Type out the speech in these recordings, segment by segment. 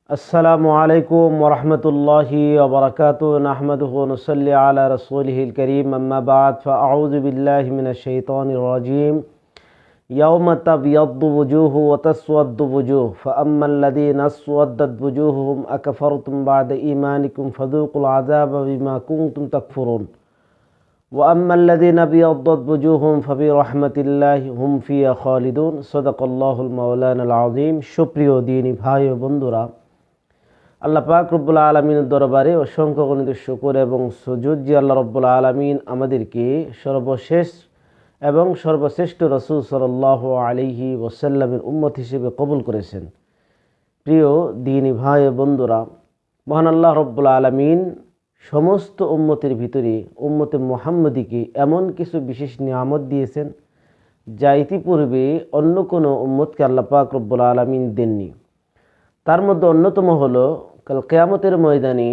अस्सलामु अलैकुम वरहमतुल्लाहि वबरकातुहू नहमदुहु व नुसल्ली अला रसूलिहिल करीम अम्मा बाद फ़अऊज़ु बिल्लाहि मिनश शैतानिर रजीम यौम तब्यद्दु वुजूहु व तस्वद्दु वुजूह फ़अम्मल्लज़ीना अस्वद्दत वुजूहुहुम अकफ़रतुम बअद ईमानिकुम फ़ज़ूक़ुल अज़ाब बिमा कुन्तुम तकफ़ुरून व अम्मल्लज़ीना अब्यद्दत वुजूहुहुम फ़बिरहमतिल्लाहि हुम फ़ीहा ख़ालिदून सदक़ल्लाहुल मौलानाल आज़ीम। সুপ্রিয় দিনী ভাই ও বন্ধুরা, আল্লাহ পাক রব্বুল আলামিনের দরবারে অসংখ্য গণিত শুকর এবং সুজুদ যে আল্লাহ রব্বুল আলামিন আমাদেরকে সর্বশেষ এবং সর্বশ্রেষ্ঠ রাসূল সাল্লাল্লাহু আলাইহি ওয়াসাল্লামের উম্মত হিসেবে কবুল করেছেন। প্রিয় দিনী ভাই ও বন্ধুরা, মহান আল্লাহ রব্বুল আলামিন সমস্ত উম্মতের ভিতরে উম্মতে মুহাম্মদীকে এমন কিছু বিশেষ নিয়ামত দিয়েছেন যা ইতিপূর্বে অন্য কোনো উম্মতকে আল্লাহ পাক রব্বুল আলামিন দেননি। তার মধ্যে অন্যতম হলো কাল কিয়ামতের ময়দানে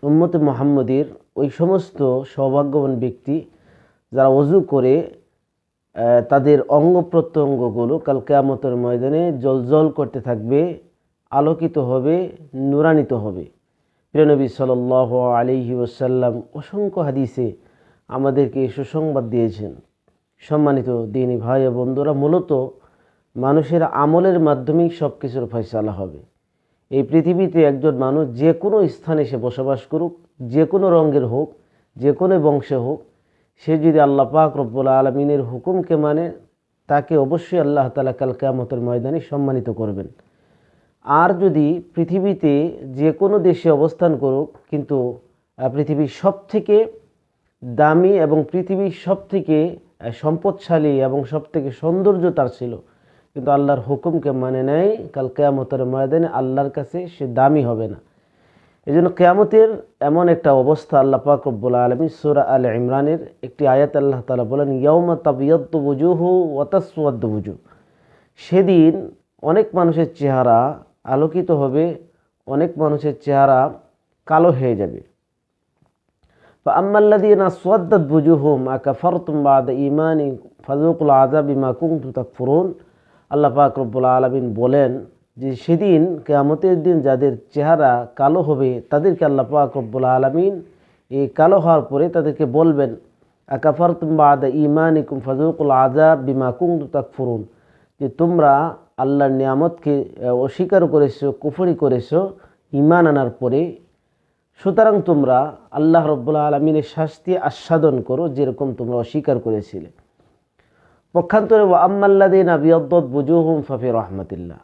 উম্মতে মুহাম্মদীর ওই সমস্ত সৌভাগ্যবান ব্যক্তি যারা ওযু করে তাদের অঙ্গ প্রত্যঙ্গগুলো কাল কিয়ামতের ময়দানে জ্বলজ্বল করতে থাকবে, আলোকিত হবে, নূরান্বিত হবে। প্রিয় নবী সাল্লাল্লাহু আলাইহি ওয়াসাল্লাম অসংখ্য হাদিসে আমাদেরকে সুসংবাদ দিয়েছেন। সম্মানিত দিনী ভাই ও বন্ধুরা, মূলত মানুষের আমলের মাধ্যমেই সব কিছুর ফয়সালা হবে। এই পৃথিবীতে একজন মানুষ যে কোনো স্থানে সে বসবাস করুক, যে কোনো রঙের হোক, যে কোনো বংশে হোক, সে যদি আল্লাহ পাক রব্বুল আলামিনের হুকুমকে মানে, তাকে অবশ্যই আল্লাহ তাআলা কাল কিয়ামতের ময়দানে সম্মানিত করবেন। আর যদি পৃথিবীতে যে কোনো দেশে অবস্থান করুক, কিন্তু পৃথিবীর সবথেকে দামি এবং পৃথিবীর সবথেকে সম্পদশালী এবং সবথেকে সৌন্দর্য তার ছিল, কিন্তু আল্লাহর হুকুমকে মানে নেয়, কাল কিয়ামতের ময়দানে আল্লাহর কাছে সে দামি হবে না। এই জন্য কিয়ামতের এমন একটা অবস্থা আল্লাহ পাক রব্বুল আলামিন সূরা আলে ইমরানের একটি আয়াত আল্লাহ তাআলা বলেন, ইয়াউমা তাবিয়াদ্দু ওয়ুজুহু ওয়া তাসওয়াদ্দু ওয়ুজুহ। সেদিন অনেক মানুষের চেহারা আলোকিত হবে, অনেক মানুষের চেহারা কালো হয়ে যাবে। ফাআম্মাল্লাযীনা আসওয়াদ্দাত ওয়ুজুহুহুম আকাফারতুম বা'দা ঈমানিকুম ফাযূকুল আযাব বিমা কুনতুম তাকফুরুন। আল্লাহ পাক রব্বুল আলামিন বলেন যে সেদিন কিয়ামতের দিন যাদের চেহারা কালো হবে তাদেরকে আল্লাহ পাক রব্বুল আলামিন এই কালো হওয়ার পরে তাদেরকে বলবেন, আকাফারতুম বা'দা ঈমানিকুম ফাযূকুল আযাব বিমা কুনতুম তাকফুরুন, যে তোমরা আল্লাহর নিয়ামতকে অস্বীকার করেছো, কুফরি করেছো ঈমান আনার পরে, সুতরাং তোমরা আল্লাহ রব্বুল আলামিনের শাস্তি আস্বাদন করো যেরকম তোমরা অস্বীকার করেছিলে। পক্ষান্তরে ওয়া আম্মাল্লাযীনা বিয়াদ্দাত ওয়ুজুহুহুম ফাফি রাহমাতিল্লাহ,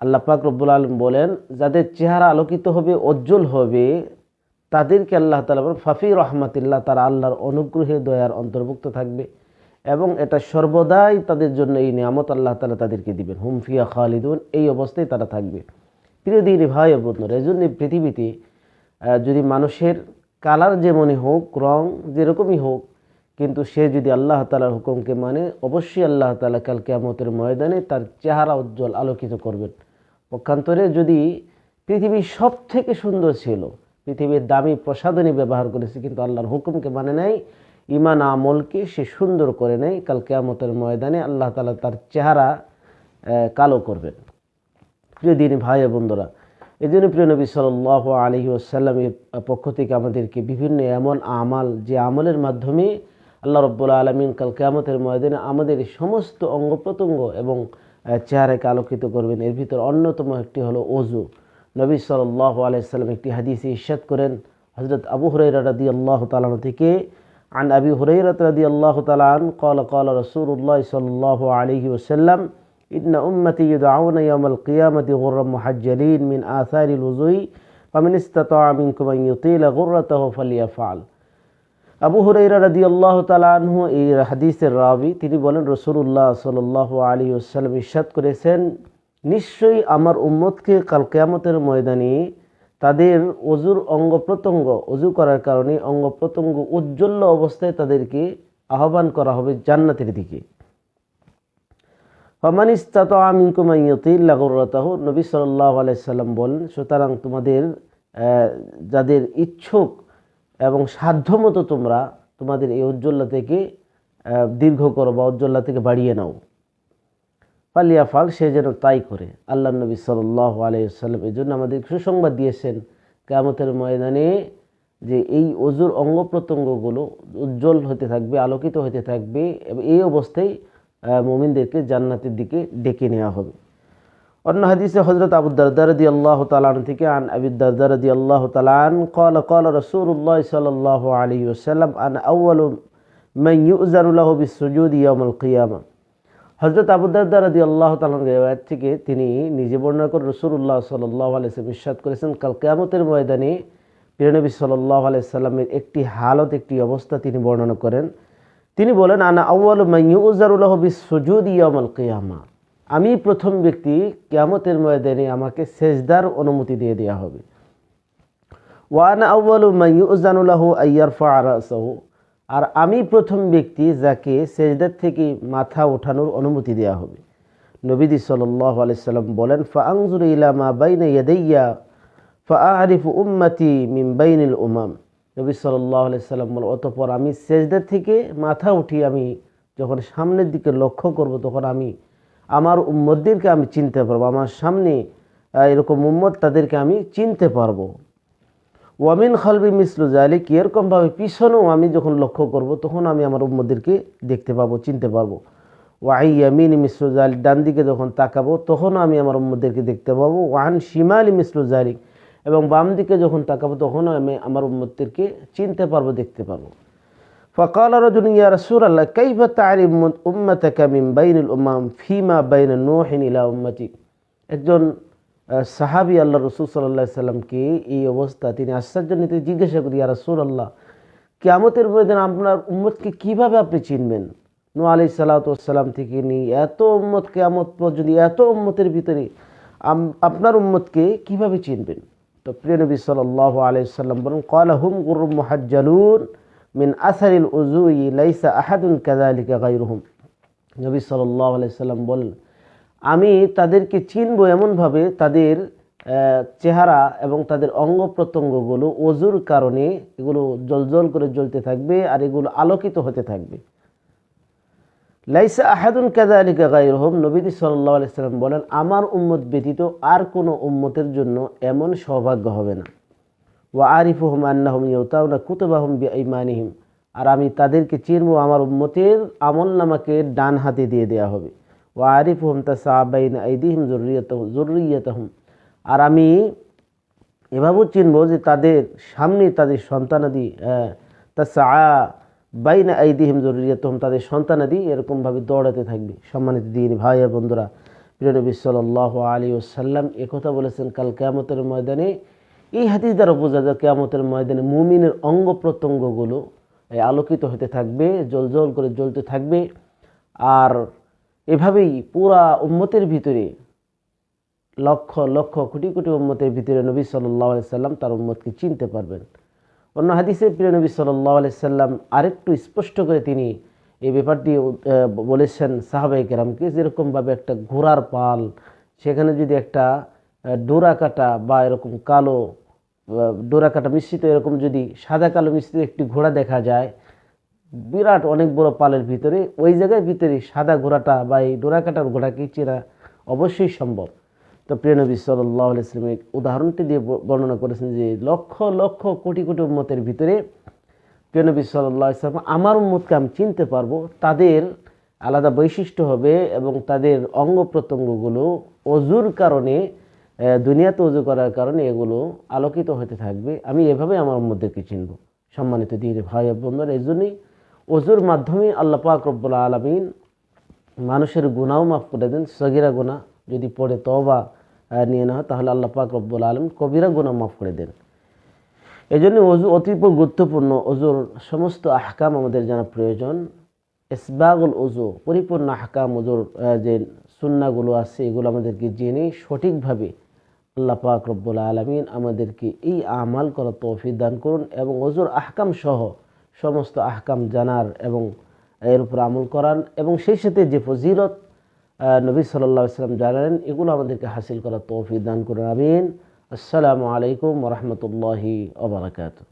আল্লাহ পাক রব্বুল আলামিন বলেন যাদের চেহারা আলোকিত হবে, উজ্জ্বল হবে, তাদেরকে আল্লাহ তাআলা বলেন ফাফি রাহমাতিল্লাহ, তারা আল্লাহর অনুগ্রহে দয়ার অন্তর্ভুক্ত থাকবে এবং এটা সর্বদাই তাদের জন্য এই নিয়ামত আল্লাহ তাআলা তাদেরকে দিবেন। হুম ফিহা খালিদুন, এই অবস্থায় তারা থাকবে। প্রিয় দিনী ভাই ও বোনেরা, এজন্য পৃথিবীতে যদি মানুষের কালার যেমনই হোক, রং যেরকমই হোক, কিন্তু সে যদি আল্লাহ তাআলার হুকুমকে মানে, অবশ্যই আল্লাহ তাআলা কাল কিয়ামতের ময়দানে তার চেহারা উজ্জ্বল আলোকিত করবেন। পক্ষান্তরে যদি পৃথিবীর সব থেকে সুন্দর ছিল, পৃথিবীর দামি প্রসাধনী ব্যবহার করেছে, কিন্তু আল্লাহর হুকুমকে মানে নাই, ঈমান আমলকে সে সুন্দর করে নেয়, কাল কিয়ামতের ময়দানে আল্লাহ তাআলা তার চেহারা কালো করবেন। প্রিয় দিনী ভাই ও বন্ধুরা, এই জন্য প্রিয় নবী সাল্লাল্লাহু আলাইহি ওয়াসাল্লামের পক্ষ থেকে আমাদেরকে বিভিন্ন এমন আমাল, যে আমলের মাধ্যমে আল্লাহ রব্বুল আলামিন কাল কিয়ামতের ময়দানে আমাদের সমস্ত অঙ্গ প্রত্যঙ্গ এবং চেহারাকে আলোকিত করবেন। এর ভিতর অন্যতম একটি হলো ওযু। নবী সাল্লাল্লাহু আলাইহি ওয়াসাল্লাম একটি হাদিসে ইরশাদ করেন, হযরত আবু হুরায়রা রাদিয়াল্লাহু তাআলা থেকে, عن أبي هريرة رضي الله تعالى عنه قال قال رسول الله صلى الله عليه وسلم إن أمتي يدعون يوم القيامة غرا محجلين من آثار الوضوء فمن استطاع منكم أن يطيل غرته فليفعل। আবু হুরায়রা রাদিয়াল্লাহু তাআলা আনহু এই হাদিসের রাবি, তিনি বলেন রাসূলুল্লাহ সাল্লাল্লাহু আলাইহি ওয়াসাল্লাম ইরশাদ করেছেন, নিশ্চয়ই আমার উম্মতকে কাল কিয়ামতের ময়দানে তাদের ওযুর অঙ্গ প্রত্যঙ্গ, ওযু করার কারণে অঙ্গ প্রত্যঙ্গ উজ্জ্বল অবস্থায় তাদেরকে আহ্বান করা হবে জান্নাতের দিকে। ফামান ইসতাতা মিনকুম আন ইউতিলা গুররাতাহু, নবী সাল্লাল্লাহু আলাইহি সাল্লাম বলেন, সুতরাং তোমাদের যাদের ইচ্ছুক এবং সাধ্যমতো তোমরা তোমাদের এই উজ্জ্বলতা থেকে দীর্ঘ করো বা উজ্জ্বলতা থেকে বাড়িয়ে নাও। ফালিয়াফাল, সে যেন তাই করে। আল্লাহ নবী সাল্লাল্লাহু আলাইহি ওয়াসাল্লাম এই জন্য আমাদের সুসংবাদ দিয়েছেন কিয়ামতের ময়দানে যে এই অজুর অঙ্গ প্রত্যঙ্গগুলো উজ্জ্বল হতে থাকবে, আলোকিত হতে থাকবে, এবং এই অবস্থায় মুমিনদেরকে জান্নাতের দিকে ডেকে নেওয়া হবে। অন্য হাদিসে হযরত আবু দারদা রাদিয়াল্লাহু তাআলা আনহু থেকে আন আবি দারদা রাদিয়াল্লাহু তাআলা আন قال قال رسول الله صلى الله عليه وسلم انا اول من يؤذن له بالسجود يوم القيامه। হযরত আবু দারদা রাদিয়াল্লাহু তাআলা এর riwayat থেকে তিনি নিজে বর্ণনা করে রাসূলুল্লাহ সাল্লাল্লাহু আলাইহি ওয়াসাল্লাম ইরশাদ করেছেন, কাল কিয়ামতের ময়দানে প্রিয় নবী সাল্লাল্লাহু আলাইহি ওয়াসাল্লামের একটি হালত, একটি অবস্থা তিনি বর্ণনা করেন। তিনি বলেন, আনা আউয়ালু মান ইউযারু লাহু বিস-সুজুদি ইয়াউমাল কিয়ামা, আমি প্রথম ব্যক্তি, কিয়ামতের ময়দানে আমাকে সেজদার অনুমতি দিয়ে দেওয়া হবে। ওয়া আনা আউয়ালু মান ইউযানু লাহু আইয়ারফা রাসাহু, আর আমি প্রথম ব্যক্তি যাকে সেজদার থেকে মাথা ওঠানোর অনুমতি দেওয়া হবে। নবীজি সাল্লাল্লাহু আলাইহি সাল্লাম বলেন, ফাআনজুরু ইলা মা বাইনা ইয়াদাইয়া ফাআরিফু উম্মতি মিন বাইনিল উমাম। নবী সাল্লাল্লাহু আলাইহি সাল্লাম বলেন, অতঃপর আমি সেজদার থেকে মাথা উঠিয়ে আমি যখন সামনের দিকে লক্ষ্য করব, তখন আমি আমার উম্মতদেরকে আমি চিনতে পারবো, আমার সামনে এরকম উম্মত, তাদেরকে আমি চিনতে পারবো। ওয়ামিন খালবি মিসলু যালিক, এরকমভাবে পিছনেও আমি যখন লক্ষ্য করব, তখন আমি আমার উম্মতদেরকে দেখতে পাবো, চিনতে পারবো। ওয়াই ইয়ামিন মিসলু যালিক, ডান দিকে যখন তাকাবো তখনও আমি আমার উম্মতদেরকে দেখতে পাবো। ওয়ান শিমালি মিসলু যালিক, এবং বাম দিকে যখন তাকাবো তখনও আমি আমার উম্মতদেরকে চিনতে পারবো, দেখতে পারবো। ফাকাল রাজুলুন ইয়া রাসূলাল্লাহ কাইফা তা'রিফু উম্মাতাকা মিন বাইনিল উমাম ফিমা বাইনা নূহিন ইলা উম্মতি। একজন সাহাবী আল্লাহ রাসূল সাল্লাল্লাহু আলাইহি সাল্লামকে এই অবস্থা তিনি আশ্চর্যান্বিত জিজ্ঞাসা করি, ইয়া রাসূলুল্লাহ, কিয়ামতের ময়দানে আপনার উম্মতকে কিভাবে আপনি চিনবেন? নূহ আলাইহিস সালাতু ওয়াস সালাম থেকে নিয়ে এত উম্মত, কিয়ামত পর্যন্ত এত উম্মতের ভিতরে আপনার উম্মতকে কিভাবে চিনবেন? তো প্রিয় নবী সাল্লাল্লাহু আলাইহি সাল্লাম বলেন, ক্বালা হুম গুররুম মুহাজ্জালুন মিন আসারিল উযুই লাইসা আহাদুন কাযালিকা গায়রুহুম। নবী সাল্লাল্লাহু আলাইহি সাল্লাম বলেন, আমি তাদেরকে চিনবো এমনভাবে তাদের চেহারা এবং তাদের অঙ্গ প্রত্যঙ্গগুলো ওযুর কারণে এগুলো জ্বলজ্বল করে জ্বলতে থাকবে, আর এগুলো আলোকিত হতে থাকবে। লাইসা আহাদুন কাযালিকা গায়রুহুম, নবী সাল্লাল্লাহু আলাইহি সাল্লাম বলেন, আমার উম্মত ব্যতীত আর কোনো উম্মতের জন্য এমন সৌভাগ্য হবে না। ওয়া আরিফুহুম আন্নাহুম ইউতাউনা কুতুবাহুম বিআইমানিহিম, আর আমি তাদেরকে চিনবো আমার উম্মতের আমলনামাকে ডান হাতে দিয়ে দেওয়া হবে। ওয়া আরিফুহুম তাসআ বাইনা আইদিহিম যুররিয়াতাহুম, আর আমি এভাবেও চিনবো যে তাদের সামনে তাদের সন্তানাদি, তাসআ বাইনা আইদিহিম যুররিয়াতাহুম, তাদের সন্তানাদি এরকমভাবে দৌড়াতে থাকবে। সম্মানিত দিনী ভাই আর বন্ধুরা, প্রিয় নবী সাল্লাল্লাহু আলাইহি ওয়াসাল্লাম একথা বলেছেন কাল কিয়ামতের ময়দানে। এই হাদিস দ্বারা বোঝা যায় কিয়ামতের ময়দানে মুমিনের অঙ্গ প্রত্যঙ্গগুলো আলোকিত হতে থাকবে, জ্বলজ্বল করে জ্বলতে থাকবে। আর এভাবেই পুরা উম্মতের ভিতরে, লক্ষ লক্ষ কোটি কোটি উম্মতের ভিতরে নবী সাল্লাল্লাহু আলাইহি সাল্লাম তার উম্মতকে চিনতে পারবেন। অন্য হাদিসে প্রিয় নবী সাল্লাল্লাহু আলাইহি সাল্লাম আরেকটু স্পষ্ট করে তিনি এই ব্যাপারটি বলেছেন সাহাবায়ে কেরামকে, যেরকমভাবে একটা ঘোড়ার পাল, সেখানে যদি একটা ডোরা কাটা বা এরকম কালো ডোরা কাটা মিশ্রিত, এরকম যদি সাদা কালো মিশ্রিত একটি ঘোড়া দেখা যায় বিরাট অনেক বড় পালের ভিতরে, ওই জায়গায় ভিতরে সাদা ঘোড়াটা বা এই ডোরা কাটার ঘোড়াকে চেনা অবশ্যই সম্ভব। তো প্রিয় নবী সাল্লাল্লাহু আলাইহি ওয়াসাল্লাম উদাহরণটি দিয়ে বর্ণনা করেছেন যে লক্ষ লক্ষ কোটি কোটি উম্মতের ভিতরে প্রিয় নবী সাল্লাল্লাহু আলাইহি ওয়াসাল্লাম আমার উম্মতকে আমি চিনতে পারবো, তাদের আলাদা বৈশিষ্ট্য হবে এবং তাদের অঙ্গ প্রত্যঙ্গগুলো অজুর কারণে, দুনিয়াতে ওযু করার কারণে এগুলো আলোকিত হতে থাকবে। আমি এভাবে আমার উম্মতদেরকে চিনব। সম্মানিত দিনী ভাই বোনরা, এই জন্যই ওযুর মাধ্যমে আল্লাহ পাক রব্বুল আলামিন মানুষের গুনাহও মাফ করে দেন। সগীরা গুনাহ যদি পড়ে তওবা নিয়ে না হয়, তাহলে আল্লাহ পাক রব্বুল আলামিন কবিরা গুনাহ মাফ করে দেন। এই জন্য ওযু অতি গুরুত্বপূর্ণ। ওযুর সমস্ত আহকাম আমাদের জানা প্রয়োজন। ইসবাগুল ওযু, পরিপূর্ণ আহকাম ওযুর যে সুন্নাহগুলো আছে এগুলো আমাদেরকে জেনে সঠিকভাবে আল্লাহ পাক রব্বুল আলামিন আমাদেরকে এই আমাল করার তৌফিক দান করুন এবং ওযুর আহকাম সহ সমস্ত আহকাম জানার এবং এর উপর আমল করার, এবং সেই সাথে যে ফজিলত নবী সাল্লাল্লাহু আলাইহি ওয়াসাল্লাম জানালেন এগুলো আমাদেরকে হাসিল করার তৌফিক দান করুন। আমিন। আসসালামু আলাইকুম ওয়া রাহমাতুল্লাহি ওয়া বারাকাতুহু।